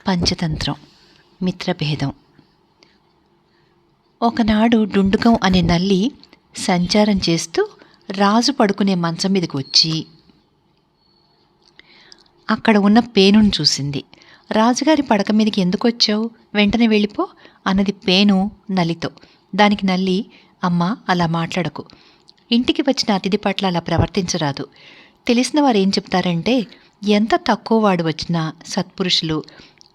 పంచతంత్రం మిత్రభేదం. ఒకనాడు డుండుకం అనే నల్లి సంచారం చేస్తూ రాజు పడుకునే మంచం మీదకి వచ్చి అక్కడ ఉన్న పేనును చూసింది. రాజుగారి పడక మీదకి ఎందుకు వచ్చావు, వెంటనే వెళ్ళిపో అన్నది పేను నల్లితో. దానికి నల్లి, అమ్మా అలా మాట్లాడకు, ఇంటికి వచ్చిన అతిథి పట్ల అలా ప్రవర్తించరాదు. తెలిసిన వారు ఏం చెప్తారంటే, ఎంత తక్కువ వాడు వచ్చినా సత్పురుషులు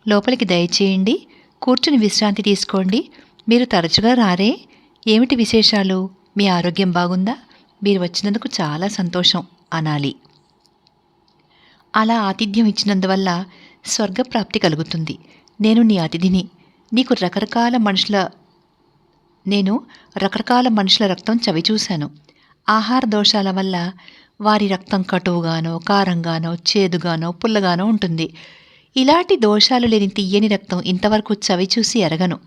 లోపలికి దయచేయండి, కూర్చుని విశ్రాంతి తీసుకోండి, మీరు తరచుగా రారే, ఏమిటి విశేషాలు, మీ ఆరోగ్యం బాగుందా, మీరు వచ్చినందుకు చాలా సంతోషం అనాలి. అలా ఆతిథ్యం ఇచ్చినందువల్ల స్వర్గప్రాప్తి కలుగుతుంది. నేను నీ అతిథిని, నేను రకరకాల మనుషుల రక్తం చవిచూశాను. ఆహార దోషాల వల్ల వారి రక్తం కటువుగానో కారంగానో చేదుగానో పుల్లగానో ఉంటుంది. ఇలాంటి దోషాలు లేని తీయని రక్తం ఇంతవరకు చవిచూసి ఎరగను.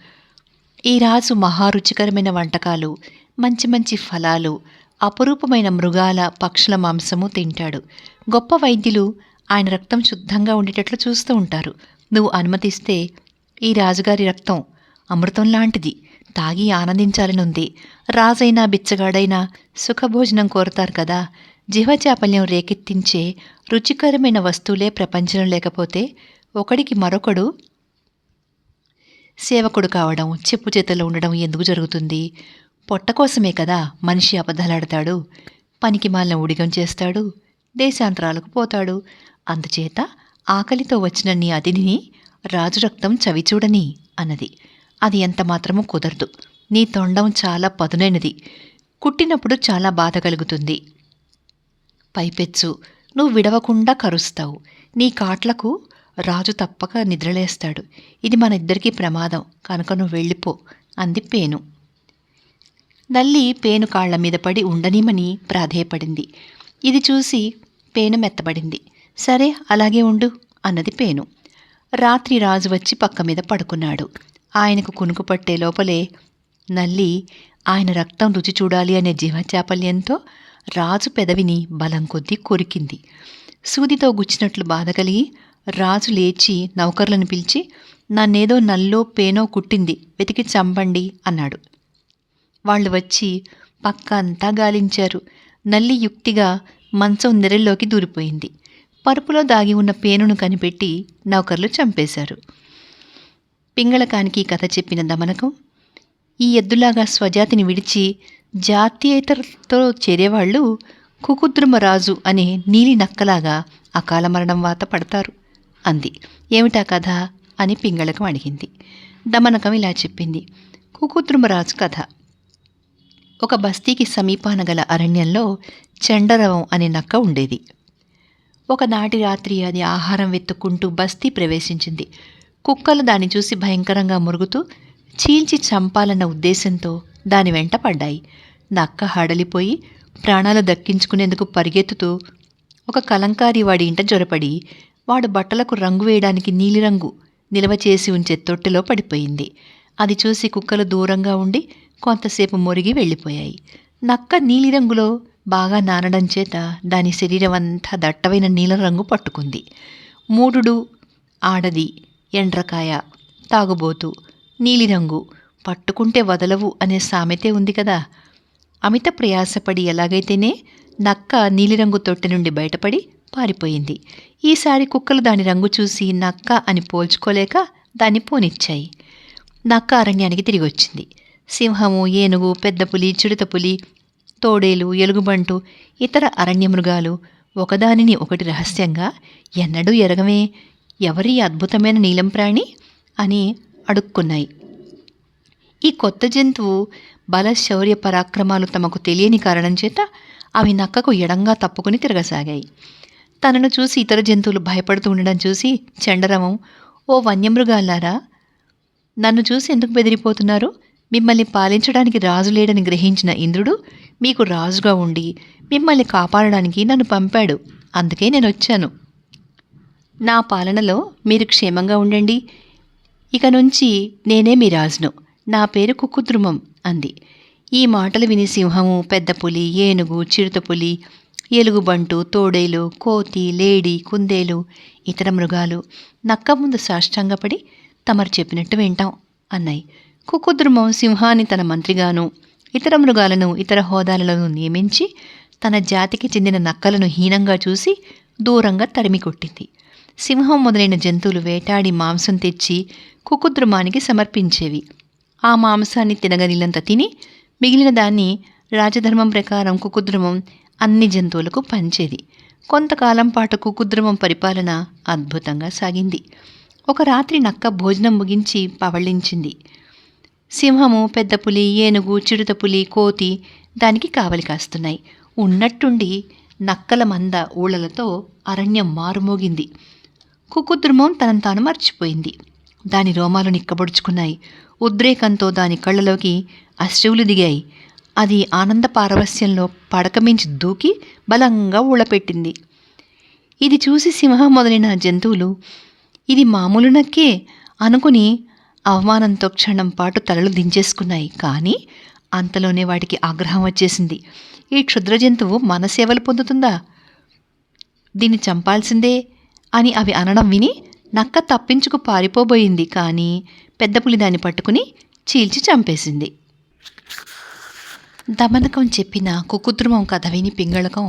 ఈ రాజు మహారుచికరమైన వంటకాలు, మంచి మంచి ఫలాలు, అపురూపమైన మృగాల పక్షుల మాంసము తింటాడు. గొప్ప వైద్యులు ఆయన రక్తం శుద్ధంగా ఉండేటట్లు చూస్తూ ఉంటారు. నువ్వు అనుమతిస్తే ఈ రాజుగారి రక్తం అమృతం లాంటిది, తాగి ఆనందించాలనుంది. రాజైనా బిచ్చగాడైనా సుఖభోజనం కోరతారు కదా. జీవచాపల్యం రేకెత్తించే రుచికరమైన వస్తువులే ప్రపంచంలో లేకపోతే ఒకడికి మరొకడు సేవకుడు కావడం, చెప్పు చేతుల్లో ఉండడం ఎందుకు జరుగుతుంది? పొట్ట కోసమే కదా మనిషి అబద్ధాలాడతాడు, పనికి మాలిన ఊడిగం చేస్తాడు, దేశాంతరాలకు పోతాడు. అందుచేత ఆకలితో వచ్చిన నీ అతిథిని రాజు రక్తం చవిచూడని అన్నది. అది ఎంత మాత్రమూ కుదరదు. నీ తొండం చాలా పదునైనది, కుట్టినప్పుడు చాలా బాధ కలుగుతుంది. పైపెచ్చు నువ్వు విడవకుండా కరుస్తావు. నీ కాట్లకు రాజు తప్పక నిద్రలేస్తాడు. ఇది మన ఇద్దరికీ ప్రమాదం, కనుక నువ్వు వెళ్ళిపో అంది పేను. నల్లి పేను కాళ్ల మీద పడి ఉండనీమని ప్రాధేయపడింది. ఇది చూసి పేను మెత్తబడింది. సరే అలాగే ఉండు అన్నది పేను. రాత్రి రాజు వచ్చి పక్క మీద పడుకున్నాడు. ఆయనకు కునుకు పట్టే లోపలే నల్లి ఆయన రక్తం రుచి చూడాలి అనే జీవచాపల్యంతో రాజు పెదవిని బలం కొద్దీ కొరికింది. సూదితో గుచ్చినట్లు బాధ కలిగి రాజు లేచి నౌకర్లను పిలిచి, నన్నేదో నల్లో పేనో కుట్టింది, వెతికి చంపండి అన్నాడు. వాళ్ళు వచ్చి పక్క అంతా గాలించారు. నల్లి యుక్తిగా మంచం నెరల్లోకి దూరిపోయింది. పరుపులో దాగి ఉన్న పేనును కనిపెట్టి నౌకర్లు చంపేశారు. పింగళకానికి కథ చెప్పిన దమనకం, ఈ ఎద్దులాగా స్వజాతిని విడిచి జాతీయేతరతో చేరేవాళ్లు కుకుద్రుమరాజు అనే నీలి నక్కలాగా అకాల మరణం వాత పడతారు అంది. ఏమిటా కథ అని పింగళకం అడిగింది. దమనకం ఇలా చెప్పింది. కుకుద్రుమరాజు కథ. ఒక బస్తీకి సమీపాన గల అరణ్యంలో చండరవం అనే నక్క ఉండేది. ఒకనాటి రాత్రి అది ఆహారం వెతుక్కుంటూ బస్తీ ప్రవేశించింది. కుక్కలు దాన్ని చూసి భయంకరంగా మురుగుతూ చీల్చి చంపాలన్న ఉద్దేశంతో దాని వెంట పడ్డాయి. నక్క హడలిపోయి ప్రాణాలు దక్కించుకునేందుకు పరిగెత్తుతూ ఒక కలంకారీ వాడి ఇంట జొరపడి, వాడు బట్టలకు రంగు వేయడానికి నీలిరంగు నిల్వ చేసి ఉంచే తొట్టెలో పడిపోయింది. అది చూసి కుక్కలు దూరంగా ఉండి కొంతసేపు మురిగి వెళ్ళిపోయాయి. నక్క నీలిరంగులో బాగా నానడం చేత దాని శరీరం అంతా దట్టమైన నీలం రంగు పట్టుకుంది. మూఢుడు, ఆడది, ఎండ్రకాయ, తాగుబోతు, నీలిరంగు పట్టుకుంటే వదలవు అనే సామెతే ఉంది కదా. అమిత ప్రయాసపడి ఎలాగైతేనే నక్క నీలిరంగు తొట్టె నుండి బయటపడి పారిపోయింది. ఈసారి కుక్కలు దాని రంగు చూసి నక్క అని పోల్చుకోలేక దాన్ని పోనిచ్చాయి. నక్క అరణ్యానికి తిరిగి వచ్చింది. సింహము, ఏనుగు, పెద్ద పులి, చిరుత పులి, తోడేలు, ఎలుగుబంటు, ఇతర అరణ్య మృగాలు ఒకదానిని ఒకటి రహస్యంగా, ఎన్నడూ ఎరగమే, ఎవరి అద్భుతమైన నీలం ప్రాణి అని అడుక్కున్నాయి. ఈ కొత్త జంతువు బల శౌర్య పరాక్రమాలు తమకు తెలియని కారణం చేత అవి నక్కకు ఎడంగా తప్పుకుని తిరగసాగాయి. తనను చూసి ఇతర జంతువులు భయపడుతూ ఉండడం చూసి చండరవం, ఓ వన్యమృగాలారా, నన్ను చూసి ఎందుకు బెదిరిపోతున్నారు? మిమ్మల్ని పాలించడానికి రాజు లేడని గ్రహించిన ఇంద్రుడు మీకు రాజుగా ఉండి మిమ్మల్ని కాపాడడానికి నన్ను పంపాడు. అందుకే నేను వచ్చాను. నా పాలనలో మీరు క్షేమంగా ఉండండి. ఇక నుంచి నేనే మీ రాజును. నా పేరు కుకుద్రుమం అంది. ఈ మాటలు విని సింహము, పెద్ద పులి, ఏనుగు, చిరుత పులి, ఎలుగుబంటు, తోడేలు, కోతి, లేడి, కుందేలు, ఇతర మృగాలు నక్క ముందు సాష్టాంగపడి తమరు చెప్పినట్టు వింటాం అన్నాయి. కుకుద్రుమం సింహాన్ని తన మంత్రిగాను, ఇతర మృగాలను ఇతర హోదాలను నియమించి తన జాతికి చెందిన నక్కలను హీనంగా చూసి దూరంగా తరిమి కొట్టింది. సింహం మొదలైన జంతువులు వేటాడి మాంసం తెచ్చి కుకుద్రుమానికి సమర్పించేవి. ఆ మాంసాన్ని తినగలిగినంత తిని మిగిలిన దాన్ని రాజధర్మం ప్రకారం కుకుద్రుమం అన్ని జంతువులకు పంచేది. కొంతకాలం పాటు కుకుద్రుమం పరిపాలన అద్భుతంగా సాగింది. ఒక రాత్రి నక్క భోజనం ముగించి పవళించింది. సింహము, పెద్ద పులి, ఏనుగు, చిరుతపులి, కోతి దానికి కావలి కాస్తున్నాయి. ఉన్నట్టుండి నక్కల మంద ఊళ్ళలతో అరణ్యం మారుమోగింది. కుకుద్రుమం తనను తాను మర్చిపోయింది. దాని రోమాలు నిక్కబొడుచుకున్నాయి. ఉద్రేకంతో దాని కళ్ళలోకి అశ్రువులు దిగాయి. అది ఆనంద పారవస్యంలో పడకమించి దూకి బలంగా ఊళ్ళపెట్టింది. ఇది చూసి సింహం మొదలైన జంతువులు ఇది మామూలు నక్కే అనుకుని అవమానంతో క్షణం పాటు తలలు దించేసుకున్నాయి. కానీ అంతలోనే వాటికి ఆగ్రహం వచ్చేసింది. ఈ క్షుద్ర జంతువు మన సేవలు పొందుతుందా, దీన్ని చంపాల్సిందే అని అవి అనడం విని నక్క తప్పించుకు పారిపోబోయింది. కానీ పెద్ద పులి దాన్ని పట్టుకుని చీల్చి చంపేసింది. దమనకం చెప్పిన కుకుద్రుమం కథ విని పింగళకం,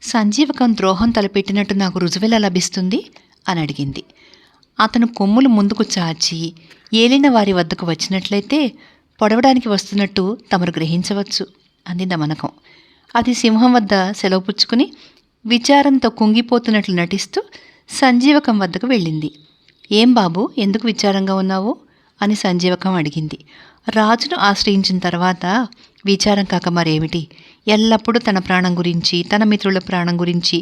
సంజీవకం ద్రోహం తలపెట్టినట్టు నాకు రుజువెలా లభిస్తుంది అని అడిగింది. అతను కొమ్ములు ముందుకు చాచి ఏలిన వారి వద్దకు వచ్చినట్లయితే పొడవడానికి వస్తున్నట్టు తమరు గ్రహించవచ్చు అంది దమనకం. అది సింహం వద్ద సెలవు పుచ్చుకుని విచారంతో కుంగిపోతున్నట్లు నటిస్తూ సంజీవకం వద్దకు వెళ్ళింది. ఏం బాబు, ఎందుకు విచారంగా ఉన్నావు అని సంజీవకం అడిగింది. రాజును ఆశ్రయించిన తర్వాత విచారం కాక మరేమిటి, ఎల్లప్పుడూ తన ప్రాణం గురించి, తన మిత్రుల ప్రాణం గురించి.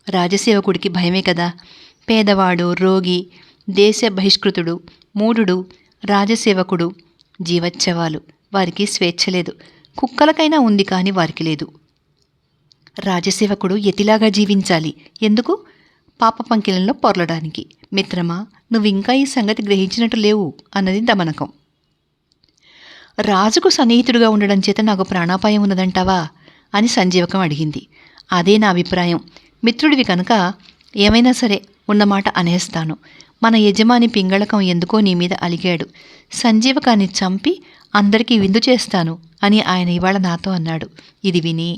రాజసేవకుడికి భయమే కదా. పేదవాడు, రోగి, దేశ బహిష్కృతుడు, మూఢుడు, రాజసేవకుడు జీవచ్ఛవాలు. వారికి స్వేచ్ఛ లేదు. కుక్కలకైనా ఉంది, కానీ వారికి లేదు. రాజసేవకుడు యతిలాగా జీవించాలి. ఎందుకు? పాప పంకిలంలో పొర్లడానికి. మిత్రమా, నువ్వింకా ఈ సంగతి గ్రహించినట్టు లేవు అన్నది దమనకం. రాజుకు సన్నిహితుడుగా ఉండడం చేత నాకు ప్రాణాపాయం ఉన్నదంటావా అని సంజీవకం అడిగింది. అదే నా అభిప్రాయం. మిత్రుడివి కనుక ఏమైనా సరే ఉన్నమాట అనేస్తాను. మన యజమాని పింగళకం ఎందుకో నీ మీద అలిగాడు. సంజీవకాన్ని చంపి అందరికీ విందు చేస్తాను అని ఆయన ఇవాళ నాతో అన్నాడు. ఇది విని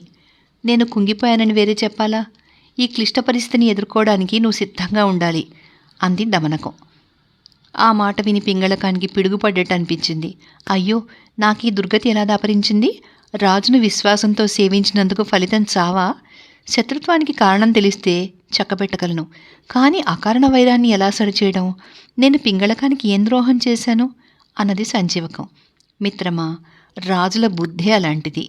నేను కుంగిపోయానని వేరే చెప్పాలా? ఈ క్లిష్ట పరిస్థితిని ఎదుర్కోవడానికి నువ్వు సిద్ధంగా ఉండాలి అంది దమనకం. ఆ మాట విని పింగళకానికి పిడుగుపడ్డట్టు అనిపించింది. అయ్యో, నాకు ఈ దుర్గతి ఎలా దాపరించింది? రాజును విశ్వాసంతో సేవించినందుకు ఫలితం చావా? శత్రుత్వానికి కారణం తెలిస్తే చక్కబెట్టగలను, కానీ అకారణ వైరాన్ని ఎలా సరిచేయడం? నేను పింగళకానికి ఏం ద్రోహం చేశాను అన్నది సంజీవకం. మిత్రమా, రాజుల బుద్ధే అలాంటిది.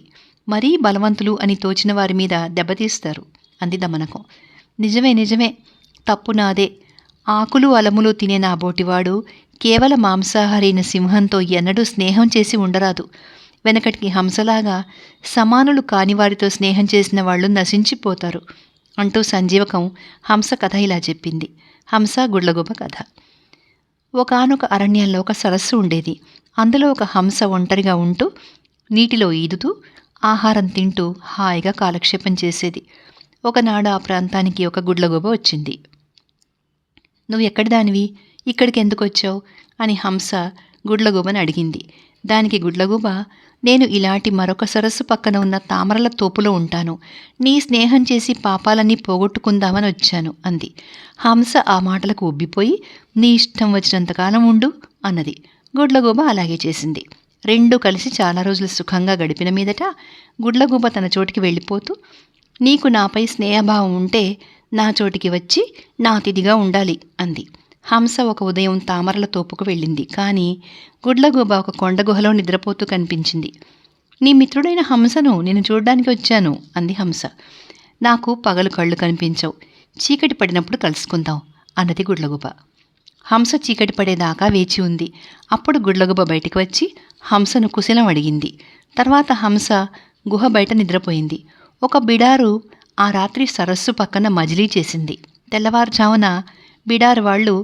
మరీ బలవంతులు అని తోచిన వారి మీద దెబ్బతీస్తారు అంది దమనకం. నిజమే నిజమే, తప్పు నాదే. ఆకులు అలములు తినే నా బోటివాడు కేవల మాంసాహారైన సింహంతో ఎన్నడూ స్నేహం చేసి ఉండరాదు. వెనకటికి హంసలాగా సమానులు కానివారితో స్నేహం చేసిన వాళ్ళు నశించిపోతారు అంటూ సంజీవకం హంస కథ ఇలా చెప్పింది. హంస గుడ్లగూబ కథ. ఒకానొక అరణ్యంలో ఒక సరస్సు ఉండేది. అందులో ఒక హంస ఒంటరిగా ఉంటూ నీటిలో ఈదుతూ ఆహారం తింటూ హాయిగా కాలక్షేపం చేసేది. ఒకనాడు ఆ ప్రాంతానికి ఒక గుడ్లగూబ వచ్చింది. నువ్వు ఎక్కడి దానివి, ఇక్కడికి ఎందుకు వచ్చావు అని హంస గుడ్లగూబని అడిగింది. దానికి గుడ్లగూబ, నేను ఇలాంటి మరొక సరస్సు పక్కన ఉన్న తామరల తోపులో ఉంటాను. నీ స్నేహం చేసి పాపాలన్నీ పోగొట్టుకుందామని వచ్చాను అంది. హంస ఆ మాటలకు ఉబ్బిపోయి, నీ ఇష్టం వచ్చినంతకాలం ఉండు అన్నది. గుడ్లగూబ అలాగే చేసింది. రెండూ కలిసి చాలా రోజులు సుఖంగా గడిపిన మీదట గుడ్లగూబ తన చోటికి వెళ్ళిపోతూ, నీకు నాపై స్నేహభావం ఉంటే నా చోటికి వచ్చి నా అతిథిగా ఉండాలి అంది. హంస ఒక ఉదయం తామరల తోపుకు వెళ్ళింది. కానీ గుడ్లగూబ ఒక కొండగుహలో నిద్రపోతూ కనిపించింది. నీ మిత్రుడైన హంసను నేను చూడ్డానికి వచ్చాను అంది హంస. నాకు పగలు కళ్ళు కనిపించవు, చీకటి పడినప్పుడు కలుసుకుందాం అన్నది గుడ్లగూబ. హంస చీకటి పడేదాకా వేచి ఉంది. అప్పుడు గుడ్లగూబ బయటికి వచ్చి హంసను కుశలం అడిగింది. తర్వాత హంస గుహ బయట నిద్రపోయింది. ఒక బిడారు ఆ రాత్రి సరస్సు పక్కన మజిలీ చేసింది. తెల్లవారుజామున బిడారు వాళ్ళు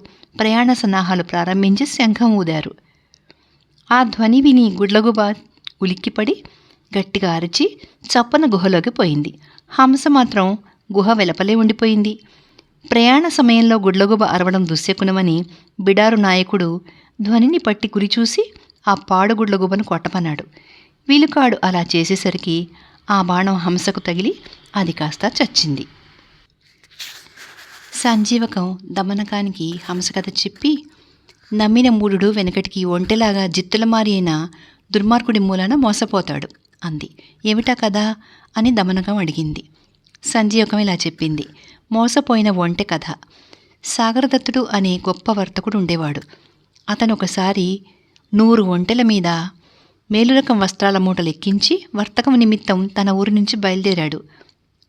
ప్రయాణ సన్నాహాలు ప్రారంభించి శంఖం ఊదారు. ఆ ధ్వని విని గుడ్లగూబ ఉలిక్కిపడి గట్టిగా అరిచి చప్పున గుహలోకి పోయింది. హంస మాత్రం గుహ వెలపలే ఉండిపోయింది. ప్రయాణ సమయంలో గుడ్లగూబ అరవడం దుశ్శకునమని బిడారు నాయకుడు ధ్వనిని పట్టి గురిచూసి ఆ పాడు గుడ్లగూబను కొట్టమన్నాడు. వీలుకాడు అలా చేసేసరికి ఆ బాణం హంసకు తగిలి అది కాస్త చచ్చింది. సంజీవకం దమనకానికి హంస కథ చెప్పి, నమ్మిన మూఢుడు వెనకటికి ఒంటెలాగా జిత్తులమారి అయిన దుర్మార్గుడి మూలాన మోసపోతాడు అంది. ఏమిటా కదా అని దమనకం అడిగింది. సంజీవకం ఇలా చెప్పింది. మోసపోయిన ఒంటె కథ. సాగరదత్తుడు అనే గొప్ప వర్తకుడు ఉండేవాడు. అతను ఒకసారి 100 ఒంటెల మీద మేలురకం వస్త్రాల మూటలు ఎక్కించి వర్తకం నిమిత్తం తన ఊరి నుంచి బయలుదేరాడు.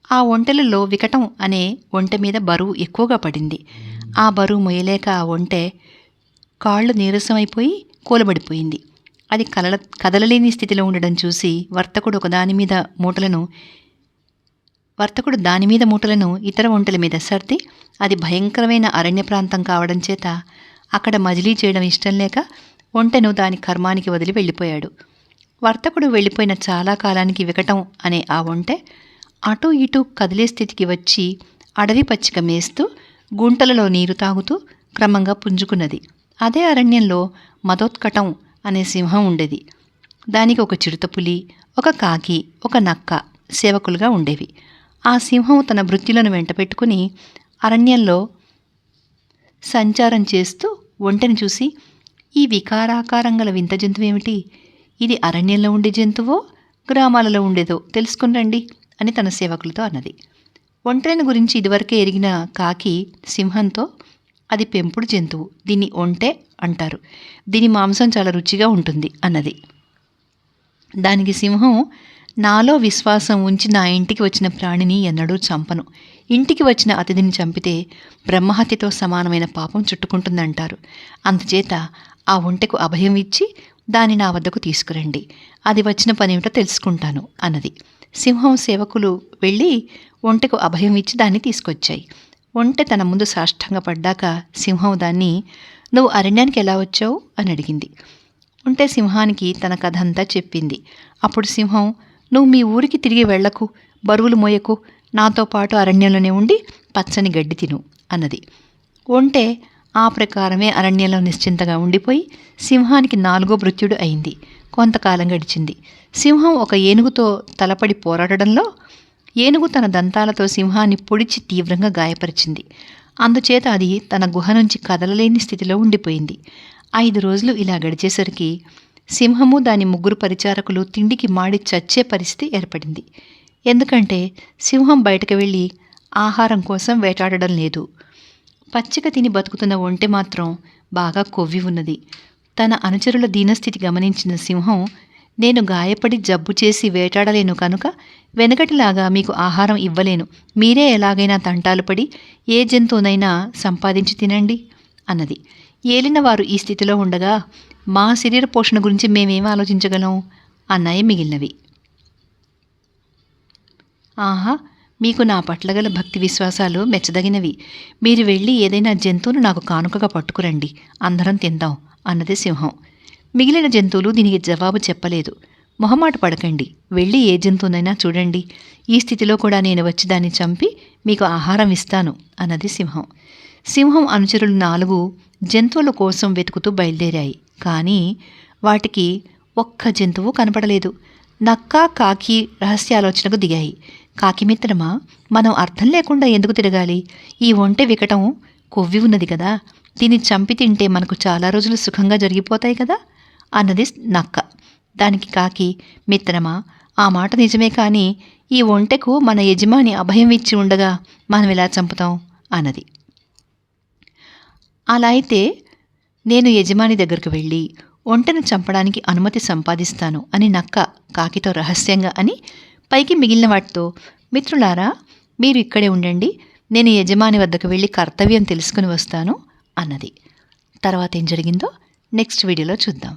ఆ ఒంటెలలో వికటం అనే ఒంటె మీద బరువు ఎక్కువగా పడింది. ఆ బరువు మొయ్యలేక ఆ ఒంటె కాళ్ళు నీరసమైపోయి కూలబడిపోయింది. అది కదలలేని స్థితిలో ఉండడం చూసి వర్తకుడు దాని మీద మూటలను ఇతర ఒంటెల మీద సర్ది, అది భయంకరమైన అరణ్య ప్రాంతం కావడం చేత అక్కడ మజిలీ చేయడం ఇష్టం లేక ఒంటెను దాని కర్మానికి వదిలి వెళ్ళిపోయాడు. వర్తకుడు వెళ్ళిపోయిన చాలా కాలానికి వికటం అనే ఆ ఒంటె అటూ ఇటూ కదిలే స్థితికి వచ్చి అడవి పచ్చిక మేస్తూ గుంటలలో నీరు తాగుతూ క్రమంగా పుంజుకున్నది. అదే అరణ్యంలో మదోత్కటం అనే సింహం ఉండేది. దానికి ఒక చిరుతపులి, ఒక కాకి, ఒక నక్క సేవకులుగా ఉండేవి. ఆ సింహం తన భృత్యులను వెంటపెట్టుకుని అరణ్యంలో సంచారం చేస్తూ ఒంటెను చూసి, ఈ వికారాకారం గల వింత జంతువేమిటి? ఇది అరణ్యంలో ఉండే జంతువో గ్రామాలలో ఉండేదో తెలుసుకుని రండి అని తన సేవకులతో అన్నది. ఒంటెలను గురించి ఇదివరకే ఎరిగిన కాకి సింహంతో, అది పెంపుడు జంతువు, దీన్ని ఒంటె అంటారు, దీని మాంసం చాలా రుచిగా ఉంటుంది అన్నది. దానికి సింహం, నాలో విశ్వాసం ఉంచి నా ఇంటికి వచ్చిన ప్రాణిని ఎన్నడూ చంపను. ఇంటికి వచ్చిన అతిథిని చంపితే బ్రహ్మహత్యతో సమానమైన పాపం చుట్టుకుంటుందంటారు. అందుచేత ఆ ఒంటెకు అభయం ఇచ్చి దాన్ని నా వద్దకు తీసుకురండి. అది వచ్చిన పనేమిటో తెలుసుకుంటాను అన్నది. సింహం సేవకులు వెళ్ళి ఒంటెకు అభయం ఇచ్చి దాన్ని తీసుకొచ్చాయి. ఒంటె తన ముందు సాష్టాంగపడ్డాక సింహం దాన్ని, నువ్వు అరణ్యానికి ఎలా వచ్చావు అని అడిగింది. ఒంటె సింహానికి తన కథ అంతా చెప్పింది. అప్పుడు సింహం, నువ్వు మీ ఊరికి తిరిగి వెళ్లకు, బరువులు మోయకు, నాతో పాటు అరణ్యంలోనే ఉండి పచ్చని గడ్డి తిను అన్నది. ఒంటె ఆ ప్రకారమే అరణ్యంలో నిశ్చింతగా ఉండిపోయి సింహానికి 4వ భృత్యుడు అయింది. కొంతకాలం గడిచింది. సింహం ఒక ఏనుగుతో తలపడి పోరాడడంలో ఏనుగు తన దంతాలతో సింహాన్ని పొడిచి తీవ్రంగా గాయపరిచింది. అందుచేత అది తన గుహ నుంచి కదలలేని స్థితిలో ఉండిపోయింది. 5 రోజులు ఇలా గడిచేసరికి సింహము దాని 3 పరిచారకులు తిండికి మాడి చచ్చే పరిస్థితి ఏర్పడింది. ఎందుకంటే సింహం బయటకు వెళ్ళి ఆహారం కోసం వేటాడడం లేదు. పచ్చిక తిని బతుకుతున్న ఒంటె మాత్రం బాగా కొవ్వి ఉన్నది. తన అనుచరుల దీనస్థితి గమనించిన సింహం, నేను గాయపడి జబ్బు చేసి వేటాడలేను కనుక వెనకటిలాగా మీకు ఆహారం ఇవ్వలేను. మీరే ఎలాగైనా తంటాలు పడి ఏ జంతువునైనా సంపాదించి తినండి అన్నది. ఏలినవారు ఈ స్థితిలో ఉండగా మా శరీర పోషణ గురించి మేమేం ఆలోచించగలం అన్నాయి మిగిలినవి. ఆహా, మీకు నా పట్ల గల భక్తి విశ్వాసాలు మెచ్చదగినవి. మీరు వెళ్ళి ఏదైనా జంతువును నాకు కానుకగా పట్టుకురండి, అందరం తిందాం అన్నది సింహం. మిగిలిన జంతువులు దీనికి జవాబు చెప్పలేదు. మొహమాట పడకండి, వెళ్ళి ఏ జంతువునైనా చూడండి. ఈ స్థితిలో కూడా నేను వచ్చి దాన్ని చంపి మీకు ఆహారం ఇస్తాను అన్నది సింహం. సింహం అనుచరులు 4 జంతువుల కోసం వెతుకుతూ బయలుదేరాయి. కానీ వాటికి ఒక్క జంతువు కనపడలేదు. నక్క, కాకి రహస్యాలోచనకు దిగాయి. కాకి మిత్రమా, మనం అర్థం లేకుండా ఎందుకు తిరగాలి? ఈ ఒంటె వికటం కొవ్వి ఉన్నది కదా, దీన్ని చంపి తింటే మనకు చాలా రోజులు సుఖంగా జరిగిపోతాయి కదా అన్నది నక్క. దానికి కాకి, మిత్రమా, ఆ మాట నిజమే, కానీ ఈ ఒంటెకు మన యజమాని అభయం ఇచ్చి ఉండగా మనం ఎలా చంపుతాం అన్నది. అలా అయితే నేను యజమాని దగ్గరకు వెళ్ళి ఒంటెను చంపడానికి అనుమతి సంపాదిస్తాను అని నక్క కాకితో రహస్యంగా అని పైకి మిగిలిన వాటితో, మిత్రులారా, మీరు ఇక్కడే ఉండండి, నేను యజమాని వద్దకు వెళ్ళి కర్తవ్యం తెలుసుకుని వస్తాను అన్నది. తర్వాత ఏం జరిగిందో నెక్స్ట్ వీడియోలో చూద్దాం.